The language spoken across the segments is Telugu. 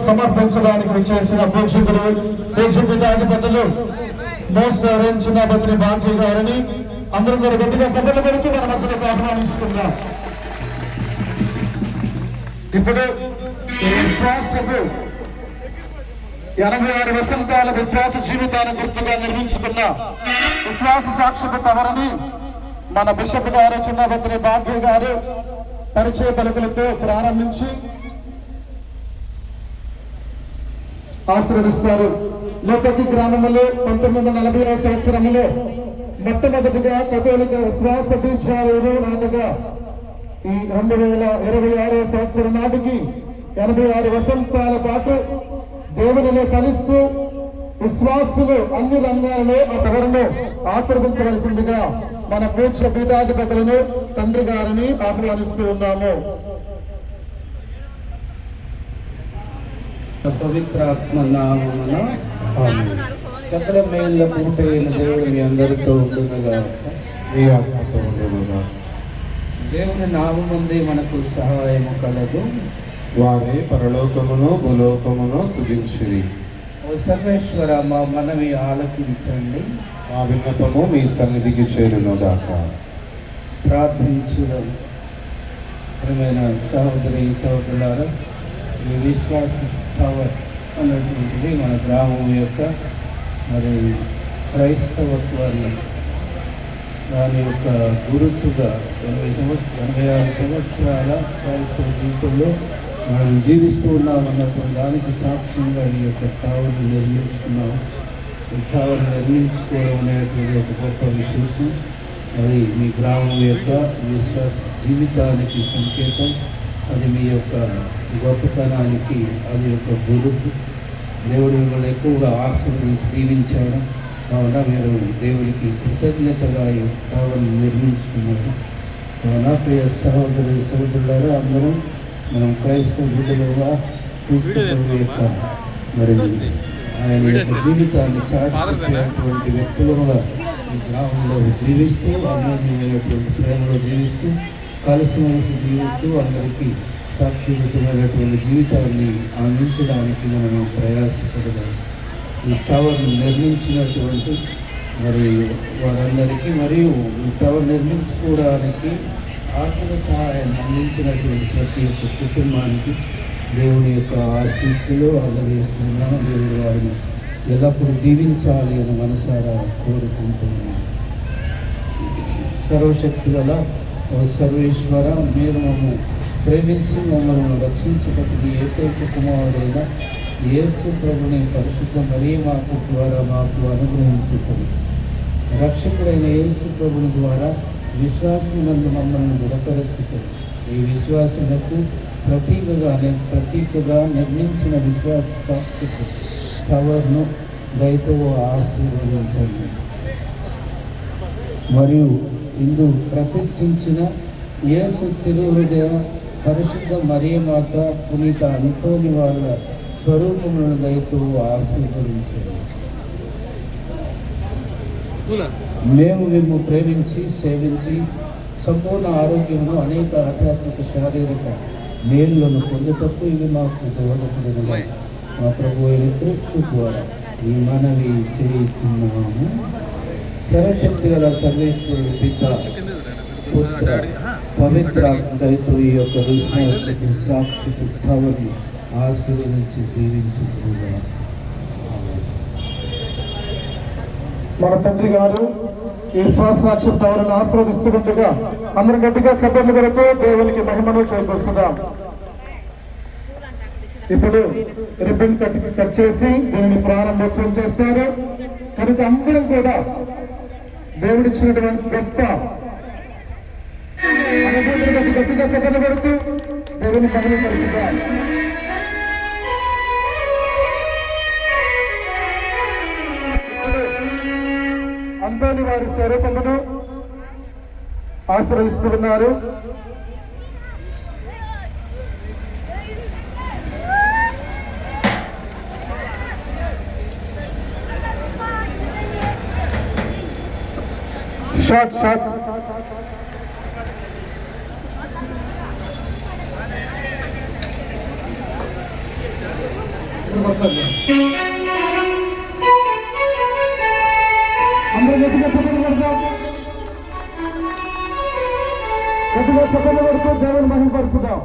సమర్పించడానికి వచ్చేసిన పూజ్యులు దేశపీఠాధిపతులు మోసరించిన బదిలీ భాగ్య గారిని అందరూ కూడా గట్టిగా సభలు పెడుతూ మన మధ్యలోకి ఆహ్వానిస్తున్నాం. ఇప్పుడు విశ్వాసపు 86 వసంతాల విశ్వాస జీవితాన్ని గుర్తుగా నిర్మించుకున్న విశ్వాస సాక్షి టవరని మన బిషప్ గారు చిన్నబద్రి భాగ్య గారు పరిచయ పలుకులతో ప్రారంభించి ఆశీర్వదిస్తారు. లోకకి గ్రామంలో 1940వ సంవత్సరంలో మొట్టమొదటిగా కథోలిక విశ్వాస బీజాలు నాటగా ఈ 2026వ సంవత్సరం నాటికి 86 వసంతాల పాటు దేవునిలో కలుస్తూ విశ్వాసులు అన్ని రంగాలలో ఆ టవరును ఆశీర్వదించవలసిందిగా మన పూజ్య పీఠాధిపతులను తండ్రి గారిని ఆహ్వానిస్తూ ఉన్నాము. పవిత్రాత్మ నామమున సకల మేళ్ళ పూర్తయిన దేవుడు మీ అందరితో ఉండునుగా, మీ ఆత్మతో ఉండునుగా. దేవుని నామముందే మనకు సహాయము కలదు. వారే పరలోకమును భూలోకమును సుధించిరి. ఓ సర్వేశ్వర, మా మనవి ఆలకించండి. మా విన్నపము మీ సన్నిధికి చేరునుగాక. ప్రార్థించుదాం. ప్రియమైన సహోదరి సహోదరులారా, ఈ విశ్వాస టవర్ అన్నటువంటిది మన గ్రామం యొక్క మరి క్రైస్తవత్వాన్ని దాని యొక్క గురుతుగా 86 సంవత్సరాల క్రైస్తవ జీవితంలో మనం జీవిస్తూ ఉన్నామన్నటువంటి దానికి సాక్ష్యంగా ఈ యొక్క టవర్ని నిర్మించుకున్నాం. ఈ టవర్ నిర్మించుకోవడం అనేటువంటి ఒక గొప్ప విశేషం. అది మీ గ్రామం యొక్క విశ్వాస జీవితానికి సంకేతం. అది మీ యొక్క గొప్పతనానికి అది యొక్క గురుతు. దేవుడు మిమ్మల్ని ఎక్కువగా ఆశీర్వదించి దీవించాడు. కావున మీరు దేవుడికి కృతజ్ఞతగా ఈ టవర్ని నిర్మించుకున్నారు. కావున ప్రియ సహోదరి సహోదరులారా, అందరం మనం క్రైస్తవ బిడ్డలుగా క్రీస్తు యొక్క మరి ఆయన యొక్క జీవితాన్ని చాటుకునేటువంటి వ్యక్తులుగా ఈ గ్రామంలో జీవిస్తూ, అన్యోన్యమైనటువంటి ప్రేమలో జీవిస్తూ, కలిసిమెలిసి జీవిస్తూ అందరికీ సాక్షియుతమైనటువంటి జీవితాన్ని అందించడానికి మనం ప్రయాసపడదాం. ఈ టవర్ను నిర్మించినటువంటి మరి వారందరికీ మరియు ఈ టవర్ నిర్మించుకోవడానికి ఆర్థిక సహాయాన్ని అందించినటువంటి ప్రతి ఒక్క కుటుంబానికి దేవుని యొక్క ఆశీస్సులు అందజేస్తున్నాను. దేవుడు వారిని ఎల్లప్పుడూ దీవించాలి అని మనసారా కోరుకుంటున్నాను. సర్వశక్తి గల సర్వేశ్వర, మీరు మమ్మల్ని ప్రేమించి మమ్మల్ని రక్షించటకు ఏకైక కుమారుడైన యేసు ప్రభుని పరిశుద్ధ మరియమాత ద్వారా మాకు అనుగ్రహించుతుంది. రక్షకుడైన యేసు ప్రభుని ద్వారా విశ్వాసమునందు మమ్మల్ని దృఢపరచుతుంది. ఈ విశ్వాసమునకు ప్రతీకగా నిర్మించిన విశ్వాస సాక్షి టవర్ను దయతో ఆశీర్వదించండి. మరియు ఇందు ప్రతిష్ఠించిన యేసు తిరుహృదయ పరిశుద్ధ మరియమాత పునీత అంతోని వాళ్ళ స్వరూపములను దయతో ఆశీర్వదించండి. మేము మేము ప్రేమించి సేవించి సంపూర్ణ ఆరోగ్యమును అనేక ఆధ్యాత్మిక శారీరక మేలులను పొందుటకు ఇవి మాకు దోహదపడినవి. మా ప్రభు అయిన క్రీస్తు ద్వారా ఈ మనవి చేస్తున్నాము. సర్వశక్తి గల సర్వేశ్వరుడు పిత పుత్ర పవిత్ర దయతో ఈ యొక్క సాక్షి టవర్ని ఆశీర్వదించి దీవించుకుంటున్నాము. మన తండ్రి గారు ఈ శ్వాసాక్షి టవర్ను ఆశీర్వదిస్తుండగా అందరం గట్టిగా చప్పట్లు కొడుతూ దేవునికి మహిమను చేకూర్చుదాం. ఇప్పుడు రిబ్బన్ కట్ చేసి దీనిని ప్రారంభోత్సవం చేస్తారు. కనుక అందరం కూడా దేవుడిచ్చినటువంటి గొప్ప అనుభూతిని గట్టిగా చప్పట్లు కొడుతూ దేవుని మహిమ పరుచుదాం. అంతోని వారి స్వరూపమును ఆశీర్వదిస్తున్నారు. షాట్ షాట్ అందరూ గట్టిగా చప్పట్లు కొడతాం. గట్టిగా చప్పట్లు కొడుతూ దేవుని మహిమపరుచుదాం.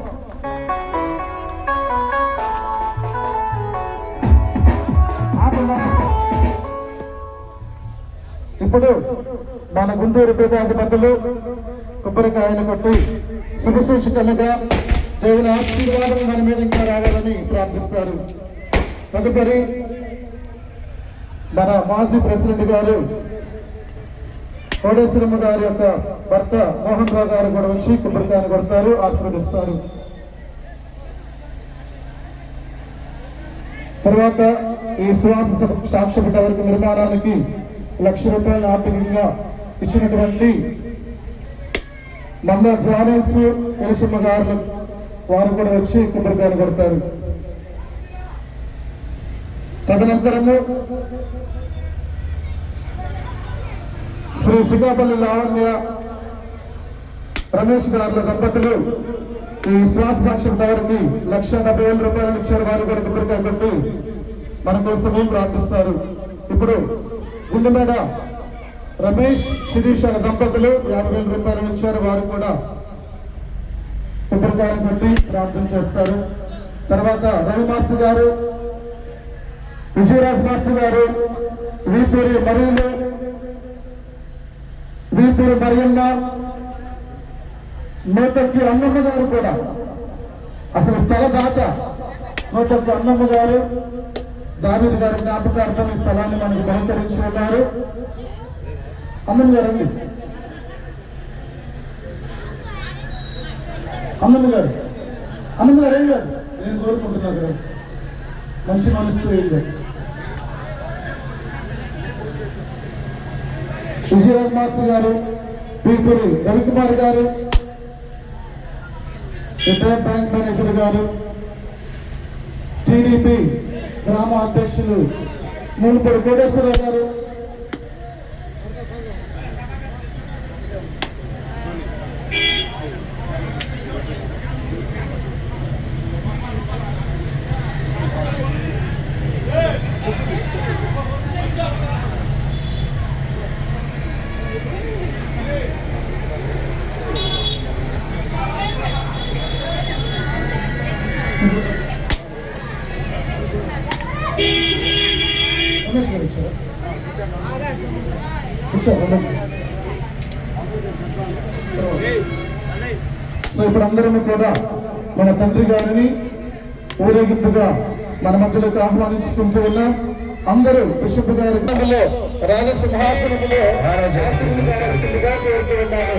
ఇప్పుడు మన గుంటూరు పీఠాధిపతులు కొబ్బరికాయలు కొట్టి శుభసూచకలుగా దేవుని ఆశీర్వాదం మన మీద ఇంకా రావాలని ప్రార్థిస్తారు. తదుపరి మన మాజీ ప్రెసిడెంట్ గారు కోడేశ్వరమ్మ గారి యొక్క భర్త మోహన్ రావు గారు కూడా వచ్చి కొబ్బరికాయలు కొడతారు, ఆశీర్వదిస్తారు. తర్వాత ఈ శ్వాస సాక్ష్య టవర్ నిర్మాణానికి ₹1,00,000 ఆర్థికంగా ఇచ్చినటువంటి మంద జానేసు ఎలిసమ్మ గారు వారు కూడా వచ్చి కొబ్బరికాయలు కొడతారు. తదనంతరము శ్రీ సిగాపల్లి లావణ్య రమేష్ గారుల దంపతులు ఈ శ్వాస సాక్ష్యం టవర్కి ₹1,70,000 ఇచ్చారు. వారు కూడా కొబ్బరికాయ కొట్టి మన కోసము ప్రార్థిస్తారు. ఇప్పుడు గుండెమేడ రమేష్ శిరీష్ అనే దంపతులు ₹50,000 ఇచ్చారు. వారు కూడా కొబ్బరికాయలు కొట్టి ప్రార్థన చేస్తారు. తర్వాత రవి మాస్టర్ గారు, విజయరాజ్ మాస్టర్ గారు, వీపూరి మరియమ్మ, నూతక్కి అన్నమ్మ గారు కూడా అసలు స్థలదాత నూతక్కి అన్నమ్మ గారు దావీదు గారి జ్ఞాపకార్థం ఈ స్థలాన్ని మనకు బహుకరించి ఉన్నారు. అమ్మమ్మ గారు అండి, అమ్మమ్మ గారు ఏం గారు నేను కోరుకుంటున్నాను కదా మంచి మనసుతో ఏం గారు. విజయరాజ్ మాస్టర్ గారు, పీపూరి రవికుమార్ గారు, రిటైర్డ్ బ్యాంక్ మేనేజర్ గారు, టీడీపీ గ్రామ అధ్యక్షులు మూలపూడి కోటేశ్వరరావు గారు, సో ఇప్పుడు అందరము కూడా మన తండ్రి గారిని ఊరేగింపుగా మన మధ్యలోకి ఆహ్వానించుకుంటూ ఉన్నాం. అందరూ బిషప్ గారి రాజసింహాసనములో కోరుతూ ఉన్నాను.